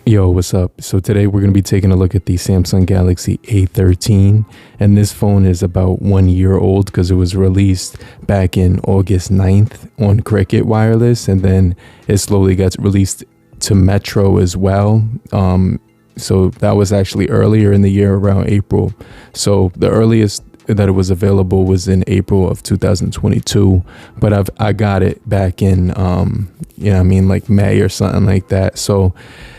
Yo, what's up? So today we're going to be taking a look at the Samsung Galaxy A13, and this phone is about 1 year old because it was released back in August 9th on Cricket Wireless, and then it slowly got released to Metro as well. So that was actually earlier in the year, around April. So the earliest that it was available was in April of 2022, but I got it back in like May or something like that. So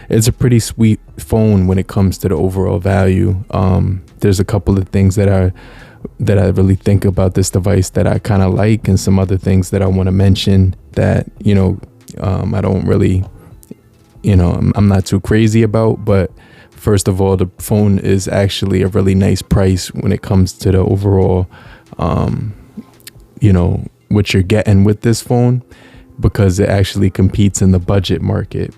it's a pretty sweet phone when it comes to the overall value. There's a couple of things that I really think about this device that I kind of like, and some other things that I want to mention that I don't really, I'm not too crazy about. But first of all, the phone is actually a really nice price when it comes to the overall, what you're getting with this phone, because it actually competes in the budget market.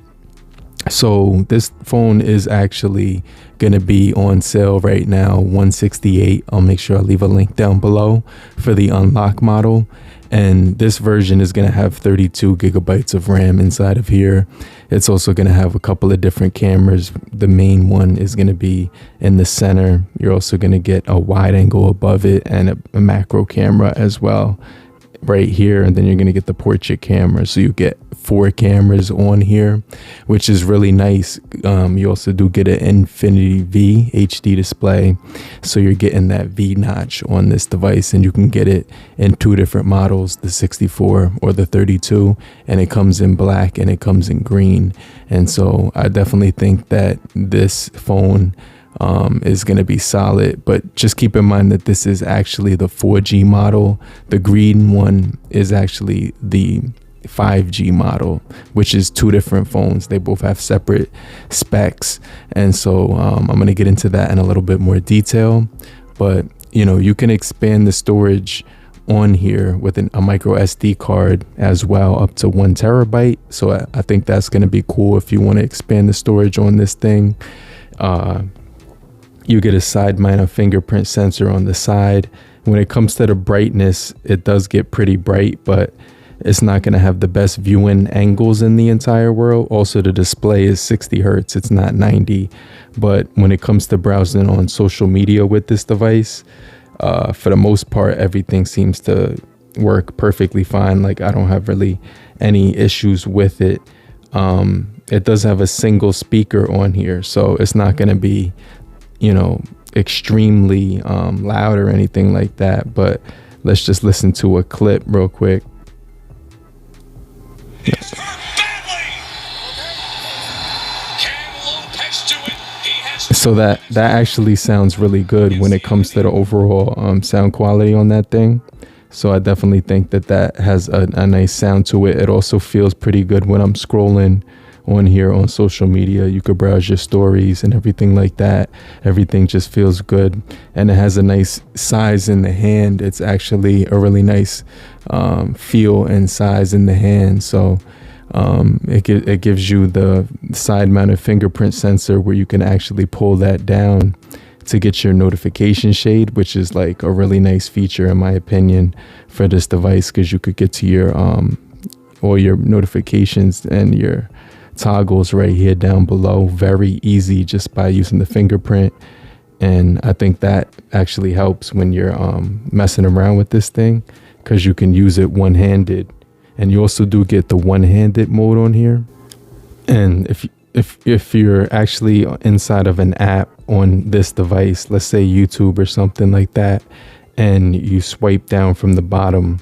So this phone is actually going to be on sale right now, $168. I'll make sure I leave a link down below for the unlock model. And this version is going to have 32 gigabytes of RAM inside of here. It's also going to have a couple of different cameras. The main one is going to be in the center. You're also going to get a wide angle above it and a macro camera as well right here, and then you're going to get the portrait camera, so you get 4 cameras on here, which is really nice. You also do get an Infinity V HD display, so you're getting that V notch on this device, and you can get it in 2 different models, the 64 or the 32, and it comes in black and it comes in green. And so I definitely think that this phone is going to be solid, but just keep in mind that this is actually the 4G model. The green one is actually the 5G model, which is 2 different phones. They both have separate specs, and so I'm going to get into that in a little bit more detail. But you can expand the storage on here with a micro SD card as well, up to 1 terabyte. So I think that's going to be cool if you want to expand the storage on this thing. You get a side mounted fingerprint sensor on the side. When it comes to the brightness, it does get pretty bright, but it's not going to have the best viewing angles in the entire world. Also, the display is 60 hertz. It's not 90. But when it comes to browsing on social media with this device, for the most part, everything seems to work perfectly fine. Like, I don't have really any issues with it. It does have a single speaker on here, so it's not going to be extremely loud or anything like that. But let's just listen to a clip real quick. So that actually sounds really good when it comes to the overall sound quality on that thing. So I definitely think that has a nice sound to it. It also feels pretty good when I'm scrolling on here on social media. You could browse your stories and everything like that. Everything just feels good, and it has a nice size in the hand. It's actually a really nice feel and size in the hand. So it gives you the side mounted fingerprint sensor where you can actually pull that down to get your notification shade, which is like a really nice feature in my opinion for this device, because you could get to your all your notifications and your toggles right here down below very easy just by using the fingerprint. And I think that actually helps when you're messing around with this thing, because you can use it one-handed, and you also do get the one-handed mode on here. And if you're actually inside of an app on this device, let's say YouTube or something like that, and you swipe down from the bottom,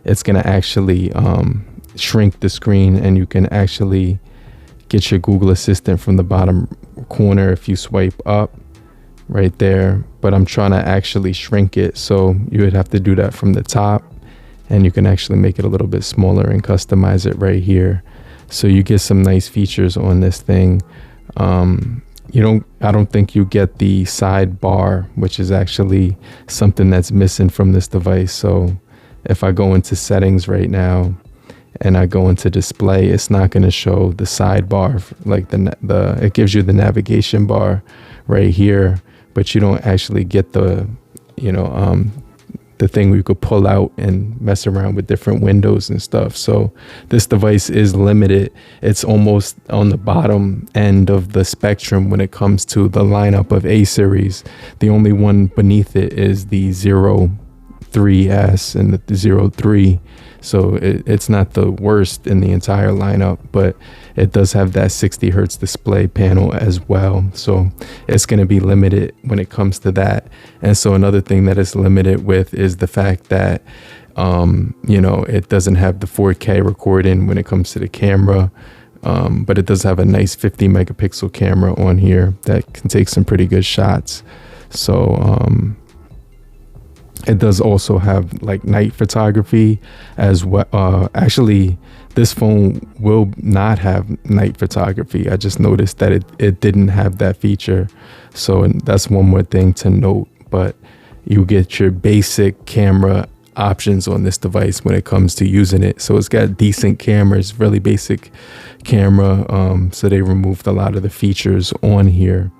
it's going to actually shrink the screen, and you can actually get your Google Assistant from the bottom corner if you swipe up right there. But I'm trying to actually shrink it, so you would have to do that from the top, and you can actually make it a little bit smaller and customize it right here. So you get some nice features on this thing. I don't think you get the sidebar, which is actually something that's missing from this device. So if I go into settings right now and I go into display, it's not going to show the sidebar. Like it gives you the navigation bar right here, but you don't actually get the the thing where you could pull out and mess around with different windows and stuff. So this device is limited. It's almost on the bottom end of the spectrum when it comes to the lineup of A series. The only one beneath it is the 03S and the 03. So it's not the worst in the entire lineup, but it does have that 60 hertz display panel as well. So it's going to be limited when it comes to that. And so another thing that it's limited with is the fact that, it doesn't have the 4K recording when it comes to the camera. But it does have a nice 50 megapixel camera on here that can take some pretty good shots. So, it does also have like night photography as well. Actually, this phone will not have night photography. I just noticed that it didn't have that feature. So that's one more thing to note. But you get your basic camera options on this device when it comes to using it. So it's got decent cameras, really basic camera. So they removed a lot of the features on here.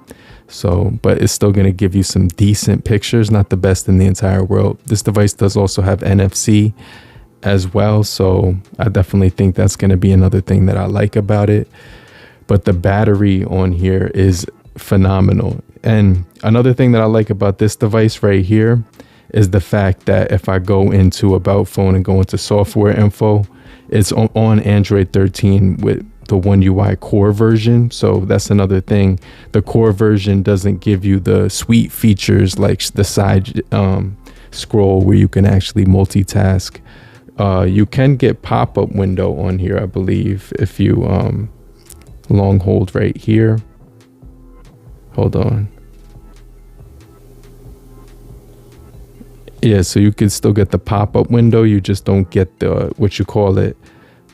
So, but it's still going to give you some decent pictures, not the best in the entire world. This device does also have NFC as well. So I definitely think that's going to be another thing that I like about it. But the battery on here is phenomenal. And another thing that I like about this device right here is the fact that if I go into About Phone and go into software info, it's on Android 13 with the One UI core version. So that's another thing. The core version doesn't give you the sweet features like the side scroll where you can actually multitask. You can get pop-up window on here, I believe, if you long hold right here. Hold on. Yeah, so you can still get the pop-up window. You just don't get the, what you call it,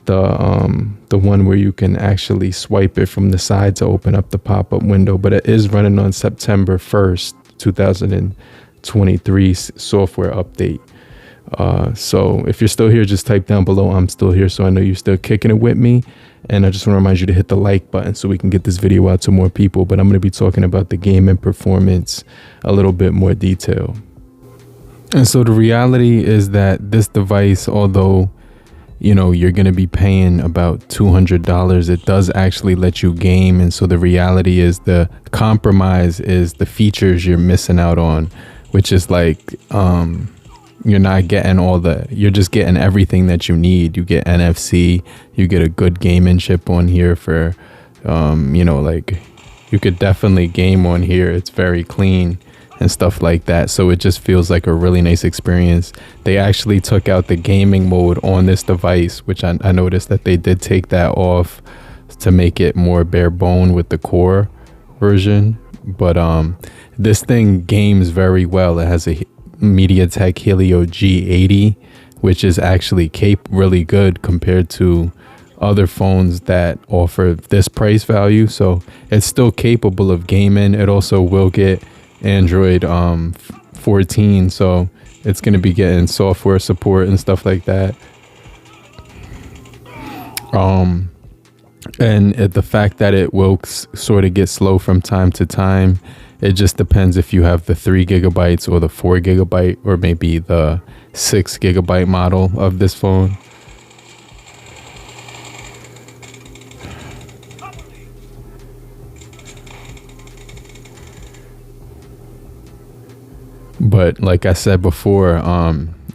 the one where you can actually swipe it from the side to open up the pop-up window. But it is running on September 1st, 2023 software update. So if you're still here, just type down below, I'm still here, so I know you're still kicking it with me. And I just want to remind you to hit the like button so we can get this video out to more people. But I'm going to be talking about the game and performance a little bit more detail. And so the reality is that this device, although you're going to be paying about $200, it does actually let you game. And so the reality is the compromise is the features you're missing out on, which is like, you're not getting you're just getting everything that you need. You get NFC, you get a good gaming chip on here for, like you could definitely game on here. It's very clean and stuff like that. So it just feels like a really nice experience. They actually took out the gaming mode on this device, which I noticed that they did take that off to make it more bare bone with the core version. But this thing games very well. It has a MediaTek Helio G80, which is actually really good compared to other phones that offer this price value. So it's still capable of gaming. It also will get Android 14, so it's going to be getting software support and stuff like that. And the fact that it will sort of get slow from time to time, it just depends if you have the 3 gigabytes or the 4 gigabyte or maybe the 6 gigabyte model of this phone. But like I said before,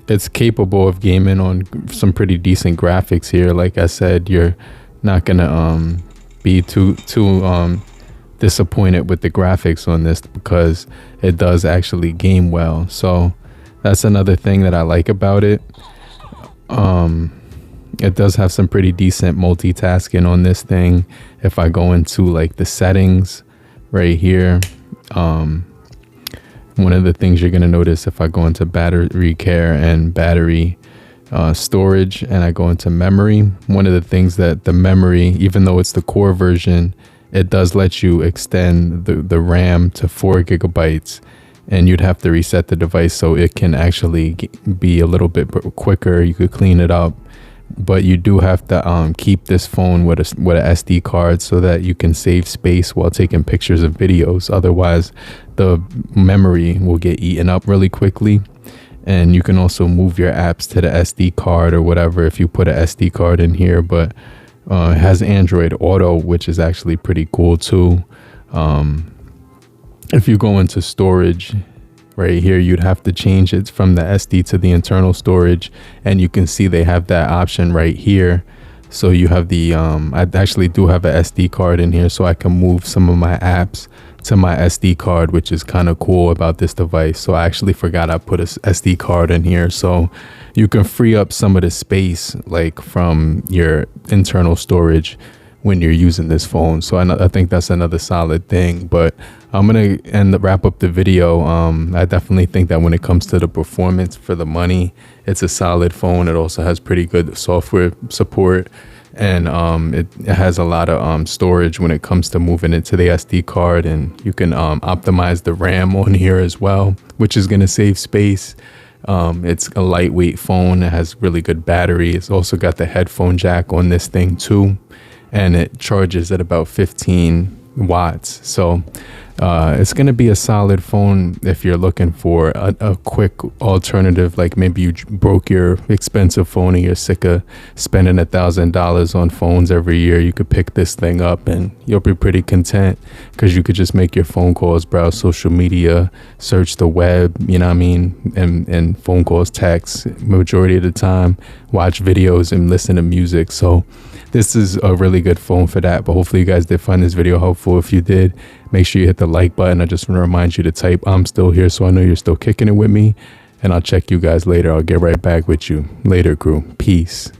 it's capable of gaming on some pretty decent graphics here. Like I said, you're not gonna be too disappointed with the graphics on this because it does actually game well. So that's another thing that I like about it. It does have some pretty decent multitasking on this thing. If I go into like the settings right here, one of the things you're going to notice if I go into battery care and battery storage and I go into memory, one of the things that the memory, even though it's the core version, it does let you extend the RAM to 4 gigabytes, and you'd have to reset the device so it can actually be a little bit quicker. You could clean it up, but you do have to keep this phone with a SD card so that you can save space while taking pictures of videos. Otherwise, the memory will get eaten up really quickly. And you can also move your apps to the SD card or whatever if you put a SD card in here. But it has Android Auto, which is actually pretty cool too. If you go into storage right here, you'd have to change it from the SD to the internal storage, and you can see they have that option right here. So you have the I actually do have a SD card in here, so I can move some of my apps to my SD card, which is kind of cool about this device. So I actually forgot I put a SD card in here, so you can free up some of the space like from your internal storage when you're using this phone. So I think that's another solid thing. But I'm gonna wrap up the video. I definitely think that when it comes to the performance for the money, it's a solid phone. It also has pretty good software support, and it has a lot of storage when it comes to moving it to the SD card, and you can optimize the RAM on here as well, which is going to save space. It's a lightweight phone. It has really good battery. It's also got the headphone jack on this thing too, and it charges at about 15 watts. So it's going to be a solid phone if you're looking for a quick alternative. Like maybe you broke your expensive phone and you're sick of spending $1,000 on phones every year. You could pick this thing up and you'll be pretty content, because you could just make your phone calls, browse social media, search the web, you know what I mean, and phone calls, text majority of the time, watch videos and listen to music. So this is a really good phone for that. But hopefully you guys did find this video helpful. If you did, make sure you hit the like button. I just want to remind you to type "I'm still here," so I know you're still kicking it with me. And I'll check you guys later. I'll get right back with you later, crew. Peace.